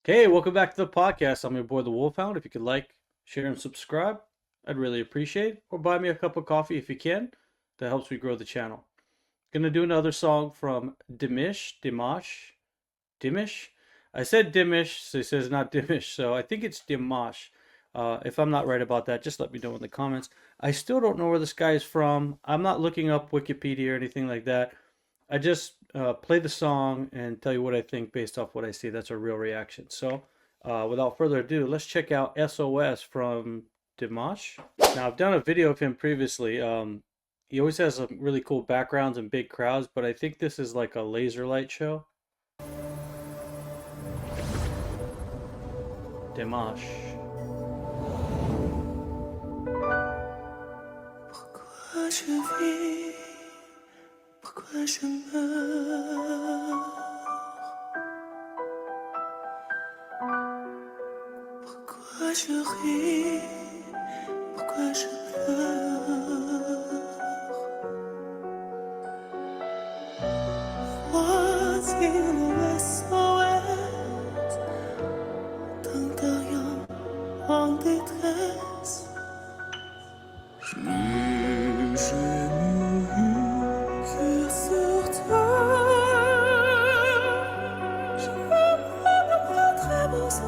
Hey, welcome back to the podcast. I'm your boy, the Wolfhound. If you could like, share, and subscribe, I'd really appreciate it. Or buy me a cup of coffee if you can. That helps me grow the channel. Gonna do another song from Dimash. I said Dimash, so he says not Dimash, so I think it's Dimash. If I'm not right about that, just let me know in the comments. I still don't know where this guy is from. I'm not looking up Wikipedia or anything like that. I just play the song and tell you what I think based off what I see. That's a real reaction. So, without further ado, let's check out SOS from Dimash. Now, I've done a video of him previously. He always has some really cool backgrounds and big crowds, but I think this is like a laser light show. Dimash. Pourquoi je vis, pourquoi je meurs, pourquoi je ris, pourquoi je pleure. Voici le SOS d'un derrière en détresse. Plus j'ai que sur toi, je me prends très beau sang,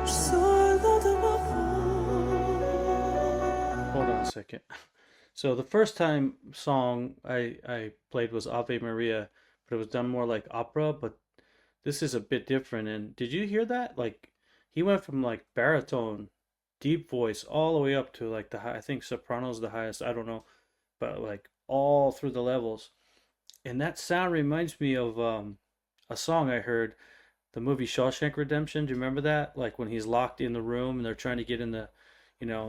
je soldat de ma peau. Hold on a second. So the first time song I played was Ave Maria, but it was done more like opera, but this is a bit different. And did you hear that? Like he went from like baritone, deep voice all the way up to like the high, I think soprano's the highest, I don't know, but like all through the levels. And that sound reminds me of a song I heard, the movie Shawshank Redemption. Do you remember that? Like when he's locked in the room and they're trying to get in the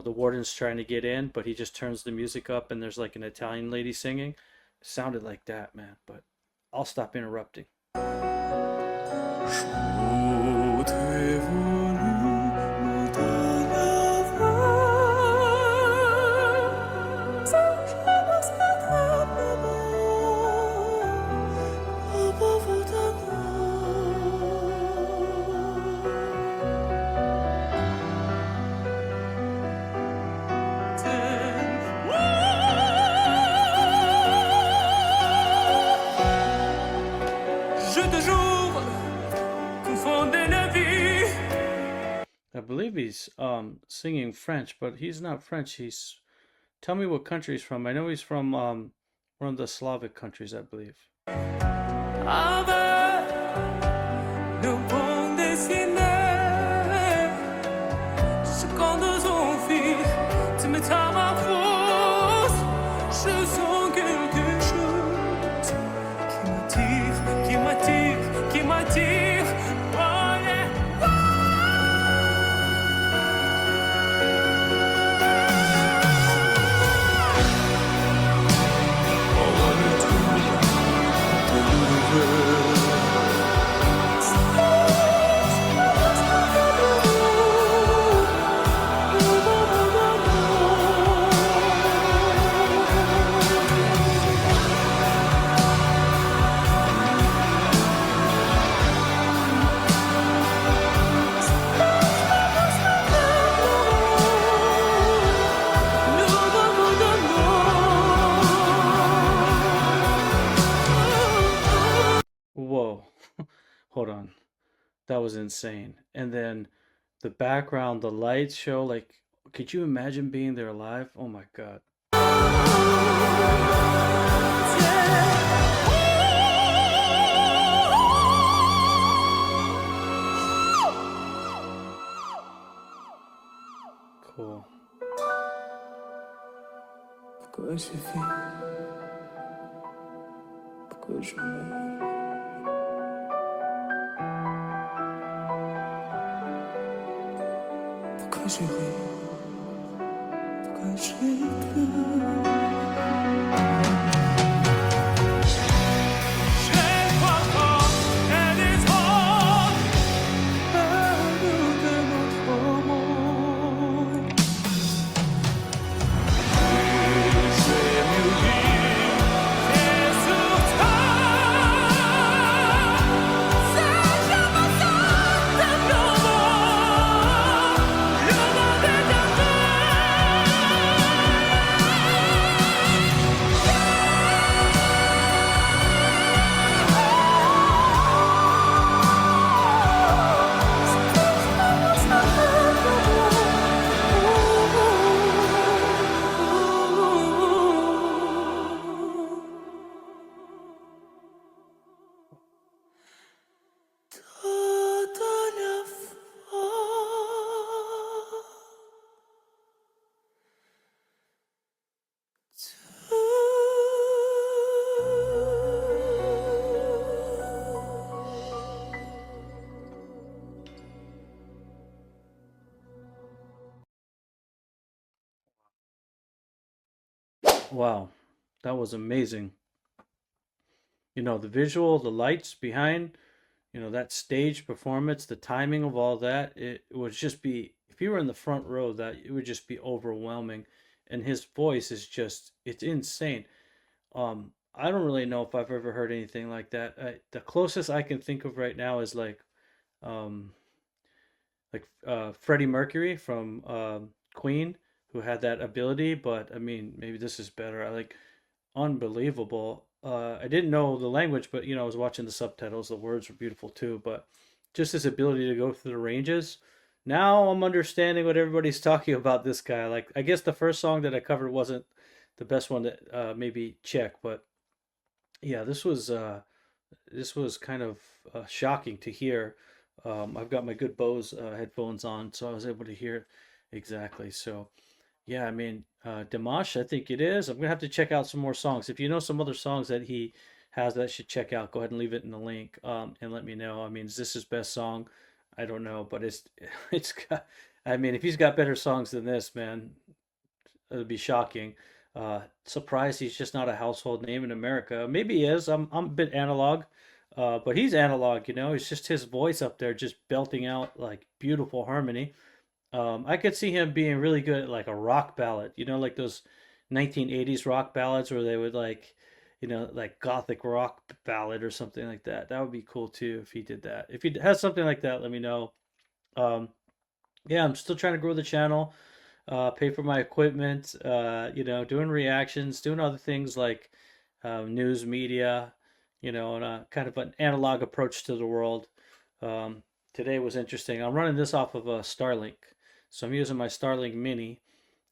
warden's trying to get in, but he just turns the music up and there's like an Italian lady singing. It sounded like that, man. But I'll stop interrupting. I believe he's singing French, but he's not French. He's tell me what country he's from. I know he's from one of the Slavic countries, I believe. Qui m'attire, oh yeah. Whoa. Hold on. That was insane. And then the background, the lights show, like, could you imagine being there live? Oh my God. Cool. Pourquoi je vis, pourquoi je meurs, pourquoi je ris, pourquoi je pleure. Wow, that was amazing. The visual, the lights behind, that stage performance, the timing of all that, it would just be, if you were in the front row, that it would just be overwhelming. And his voice is just, it's insane. I don't really know if I've ever heard anything like that. The closest I can think of right now is um, Freddie Mercury from Queen, who had that ability. But I mean, maybe this is better. I like unbelievable. I didn't know the language, but I was watching the subtitles. The words were beautiful too. But just his ability to go through the ranges. Now I'm understanding what everybody's talking about this guy. Like, I guess the first song that I covered wasn't the best one to maybe check, but yeah, this was kind of shocking to hear. I've got my good Bose headphones on, so I was able to hear exactly. So yeah, I mean, Dimash, I think it is. I'm gonna have to check out some more songs. If you know some other songs that he has that I should check out, go ahead and leave it in the link, and let me know. I mean, is this his best song? I don't know, but it's got. I mean, if he's got better songs than this, man, it would be shocking. Surprised he's just not a household name in America. Maybe he is. I'm a bit analog, but he's analog. It's just his voice up there, just belting out like beautiful harmony. I could see him being really good at like a rock ballad, like those 1980s rock ballads where they would like, like gothic rock ballad or something like that. That would be cool too if he did that. If he has something like that, let me know. Um, yeah, I'm still trying to grow the channel, pay for my equipment, doing reactions, doing other things like news media, and kind of an analog approach to the world. Um, Today was interesting. I'm running this off of a Starlink. So I'm using my Starlink Mini,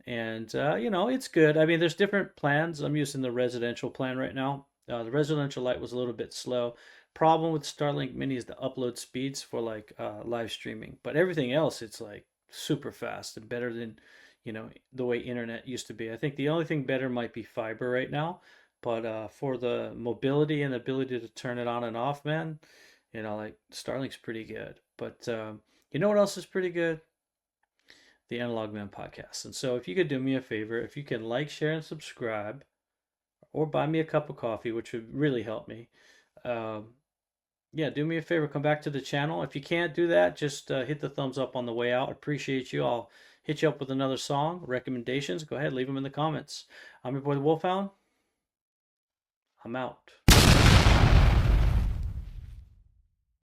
and it's good. I mean, there's different plans. I'm using the residential plan right now. The residential light was a little bit slow. Problem with Starlink Mini is the upload speeds for like live streaming, but everything else it's like super fast and better than the way internet used to be. I think the only thing better might be fiber right now, but for the mobility and ability to turn it on and off, man, like Starlink's pretty good. But you know what else is pretty good? The Analog Man podcast. And so if you could do me a favor, if you can like, share, and subscribe, or buy me a cup of coffee, which would really help me. Um, yeah, do me a favor, come back to the channel. If you can't do that, just hit the thumbs up on the way out. Appreciate you. I'll hit you up with another song, recommendations. Go ahead, leave them in the comments. I'm your boy, the Wolfhound. I'm out.